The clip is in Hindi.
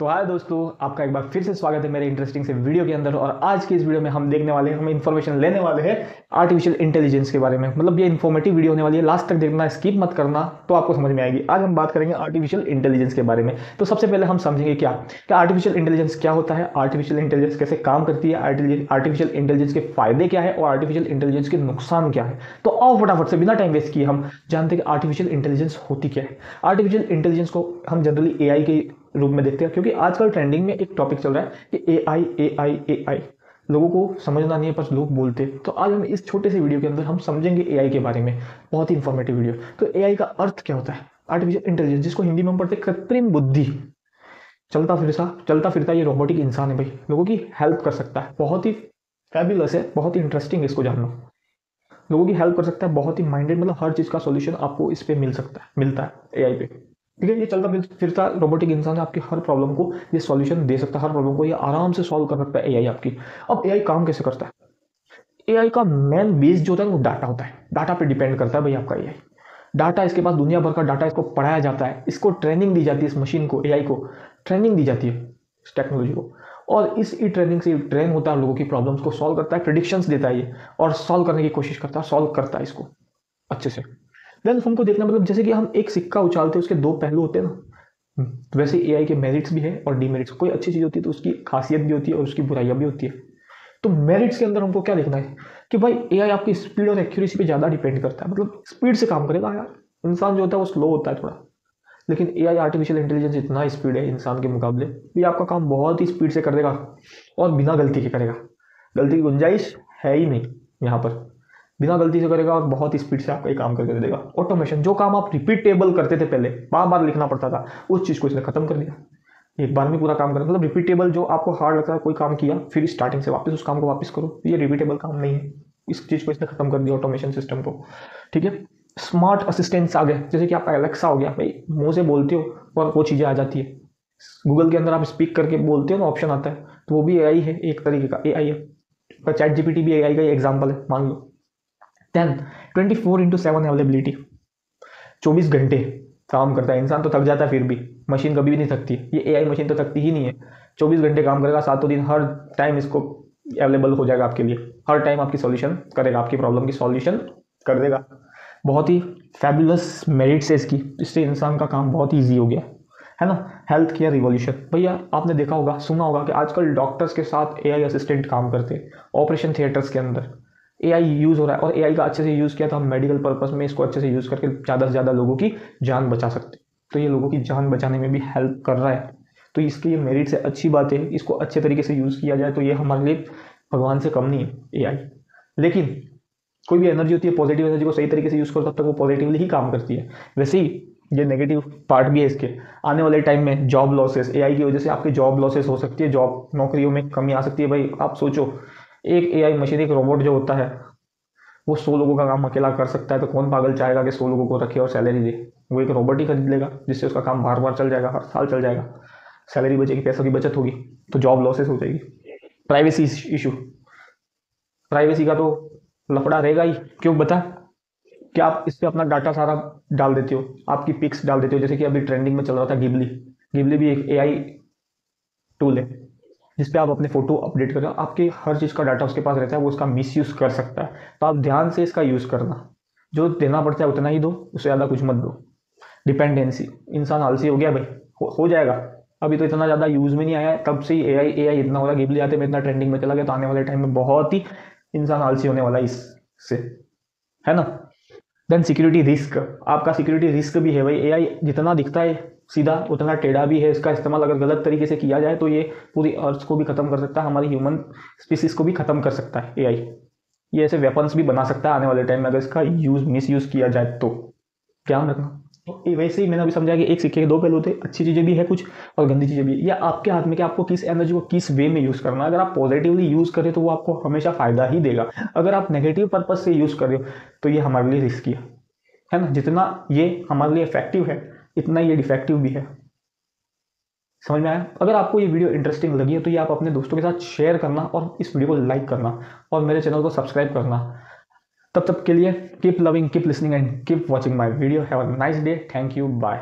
तो हाय दोस्तों, आपका एक बार फिर से स्वागत है मेरे इंटरेस्टिंग से वीडियो के अंदर। और आज की इस वीडियो में हम देखने वाले हैं, हम इन्फॉर्मेशन लेने वाले हैं आर्टिफिशियल इंटेलिजेंस के बारे में। मतलब ये इन्फॉर्मेटिव वीडियो होने वाली है, लास्ट तक देखना, स्किप मत करना, तो आपको समझ में आएगी। आज हम बात करेंगे आर्टिफिशियल इंटेलिजेंस के बारे में। तो सबसे पहले हम समझेंगे क्या आर्टिफिशियल इंटेलिजेंस क्या होता है, आर्टिफिशियल इंटेलिजेंस कैसे काम करती है, आर्टिफिशियल इंटेलिजेंस के फायदे क्या है और आर्टिफिशियल इंटेलिजेंस के नुकसान क्या है। तो आओ फटाफट से बिना टाइम वेस्ट किए हम जानते हैं कि आर्टिफिशियल इंटेलिजेंस होती क्या है। आर्टिफिशियल इंटेलिजेंस को हम जनरली एआई के रूप में देखते हैं, क्योंकि आजकल ट्रेंडिंग में एक टॉपिक चल रहा है कि एआई लोगों को समझना नहीं है, पर लोग बोलते हैं। तो आज हम इस छोटे से वीडियो के अंदर हम समझेंगे एआई के बारे में, बहुत ही इंफॉर्मेटिव वीडियो। तो एआई का अर्थ क्या होता है, आर्टिफिशियल इंटेलिजेंस, जिसको हिंदी में हम पढ़ते हैं कृत्रिम बुद्धि। चलता फिरता ये रोबोटिक इंसान है भाई, लोगों की हेल्प कर सकता है, बहुत ही फैबुलस है, बहुत ही इंटरेस्टिंग है इसको जानना। लोगों की हेल्प कर सकता है, बहुत ही माइंडेड, मतलब हर चीज़ का सॉल्यूशन आपको इस पे मिलता है एआई पे। ठीक है, ये चलता फिरता रोबोटिक इंसान है, आपकी हर प्रॉब्लम को ये सॉल्यूशन दे सकता है, हर प्रॉब्लम को ये आराम से सॉल्व कर सकता है एआई आपकी। अब एआई काम कैसे करता है? एआई का मेन बेस जो होता है वो डाटा होता है, डाटा पे डिपेंड करता है भाई आपका एआई। डाटा, इसके पास दुनिया भर का डाटा, इसको पढ़ाया जाता है, इसको ट्रेनिंग दी जाती है, इस मशीन को, एआई को ट्रेनिंग दी जाती है, इस टेक्नोलॉजी को। और इस ई ट्रेनिंग से ट्रेन होता है, लोगों की प्रॉब्लम्स को सॉल्व करता है, प्रिडिक्शंस देता है ये, और सॉल्व करने की कोशिश करता है, सॉल्व करता है इसको अच्छे से। देन हमको देखना, मतलब जैसे कि हम एक सिक्का उछालते हैं, उसके दो पहलू होते हैं ना, वैसे एआई के मेरिट्स भी है और डीमेरिट्स। कोई अच्छी चीज़ होती है तो उसकी खासियत भी होती है और उसकी बुराइयां भी होती है। तो मेरिट्स के अंदर हमको क्या देखना है कि भाई एआई आपकी स्पीड और एक्यूरेसी पे ज़्यादा डिपेंड करता है, मतलब स्पीड से काम करेगा यार। इंसान जो होता है वो स्लो होता है थोड़ा, लेकिन एआई आर्टिफिशियल इंटेलिजेंस इतना स्पीड है इंसान के मुकाबले भी, आपका काम बहुत ही स्पीड से कर देगा और बिना गलती के करेगा। गलती की गुंजाइश है ही नहीं यहाँ पर, बिना गलती से करेगा और बहुत स्पीड से आपका ये काम करके दे देगा। ऑटोमेशन, जो काम आप रिपीटेबल करते थे, पहले बार बार लिखना पड़ता था, उस चीज़ को इसने खत्म कर दिया। एक बार में पूरा काम करना, मतलब रिपीटेबल, जो आपको हार्ड लगता है, कोई काम किया फिर स्टार्टिंग से वापस उस काम को वापस करो, ये रिपीटेबल काम नहीं है। इस चीज़ को इसने खत्म कर दिया, ऑटोमेशन सिस्टम को। ठीक है, स्मार्ट असिस्टेंट्स आ गए, जैसे कि आपका एलेक्सा हो गया भाई, मुंह से बोलते हो और वो चीज़ें आ जाती है। गूगल के अंदर आप स्पीक करके बोलते हो ना, ऑप्शन आता है, तो वो भी एआई है, एक तरीके का एआई है। चैट जीपीटी भी एआई का एग्जाम्पल है, मान लो। 10 24/7 अवेलेबिलिटी, 24 घंटे काम करता है। इंसान तो थक जाता है, फिर भी मशीन कभी भी नहीं थकती, ये एआई मशीन तो थकती ही नहीं है। 24 घंटे काम करेगा, सातों दिन, हर टाइम इसको अवेलेबल हो जाएगा आपके लिए, हर टाइम आपकी सॉल्यूशन करेगा, आपकी प्रॉब्लम की सॉल्यूशन कर देगा। बहुत ही फैबुलस मेरिट्स है इसकी, इससे इंसान का काम बहुत ईजी हो गया है ना। हेल्थ केयर रिवॉल्यूशन, भैया आपने देखा होगा, सुना होगा कि आजकल डॉक्टर्स के साथ एआई असिस्टेंट काम करते हैं, ऑपरेशन थिएटर्स के अंदर एआई यूज़ हो रहा है। और एआई का अच्छे से यूज़ किया तो हम मेडिकल पर्पस में इसको अच्छे से यूज़ करके ज़्यादा से ज़्यादा लोगों की जान बचा सकते हैं। तो ये लोगों की जान बचाने में भी हेल्प कर रहा है, तो इसके ये मेरिट से अच्छी बात है। इसको अच्छे तरीके से यूज़ किया जाए तो ये हमारे लिए भगवान से कम नहीं है एआई। लेकिन कोई भी एनर्जी होती है, पॉजिटिव एनर्जी को सही तरीके से यूज़ करो तब तक वो पॉजिटिवली ही काम करती है। वैसे ही ये नेगेटिव पार्ट भी है इसके। आने वाले टाइम में जॉब लॉसेस, एआई की वजह से आपकी जॉब लॉसेस हो सकती है, जॉब नौकरियों में कमी आ सकती है। भाई आप सोचो, एक एआई मशीन, एक रोबोट जो होता है, वो 100 लोगों का काम अकेला कर सकता है, तो कौन पागल चाहेगा कि 100 लोगों को रखे और सैलरी दे? वो एक रोबोट ही खरीद लेगा, जिससे उसका काम बार बार चल जाएगा, हर साल चल जाएगा, सैलरी बचेगी, पैसों की बचत होगी, तो जॉब लॉसेस हो जाएगी। प्राइवेसी इशू, प्राइवेसी का तो लफड़ा रहेगा ही। क्यों बता, क्या आप इस पर अपना डाटा सारा डाल देते हो, आपकी पिक्स डाल देते हो, जैसे कि अभी ट्रेंडिंग में चल रहा था गिबली। गिबली भी एक एआई टूल है, जिसपे आप अपने फोटो अपडेट कर रहे हो, आपके हर चीज़ का डाटा उसके पास रहता है, वो उसका मिसयूज़ कर सकता है। तो आप ध्यान से इसका यूज़ करना, जो देना पड़ता है उतना ही दो, उससे ज़्यादा कुछ मत दो। डिपेंडेंसी, इंसान आलसी हो गया भाई, हो जाएगा। अभी तो इतना ज़्यादा यूज़ में नहीं आया है, तब से ही एआई इतना हो रहा है, गिबली आते में इतना ट्रेंडिंग में चला गया, तो आने वाले टाइम में बहुत ही इंसान आलसी होने वाला है इससे, है ना। देन सिक्योरिटी रिस्क, आपका सिक्योरिटी रिस्क भी है भाई। एआई जितना दिखता है सीधा, उतना टेढ़ा भी है। इसका इस्तेमाल अगर गलत तरीके से किया जाए तो ये पूरी अर्थ को भी खत्म कर सकता है, हमारी ह्यूमन स्पीसीज को भी खत्म कर सकता है एआई। ये ऐसे वेपन्स भी बना सकता है आने वाले टाइम में, अगर इसका मिस यूज किया जाए तो ध्यान रखना। तो वैसे ही मैंने अभी समझा कि एक सिक्के के दो पहलू होते हैं, अच्छी चीज़ें भी है कुछ और गंदी चीज़ें भी है। या आपके हाथ में कि आपको किस एनर्जी को किस वे में यूज़ करना है। अगर आप पॉजिटिवली यूज़ करें तो वो आपको हमेशा फ़ायदा ही देगा। अगर आप नेगेटिव पर्पज से यूज़ कर रहे हो तो ये हमारे लिए रिस्की है ना। जितना ये हमारे लिए इफेक्टिव है, इतना ये डिफेक्टिव भी है। समझ में आया? अगर आपको ये वीडियो इंटरेस्टिंग लगी है तो ये आप अपने दोस्तों के साथ शेयर करना और इस वीडियो को लाइक करना और मेरे चैनल को सब्सक्राइब करना। तब तक के लिए keep loving, keep listening and keep watching my video. Have a nice day, thank you, bye.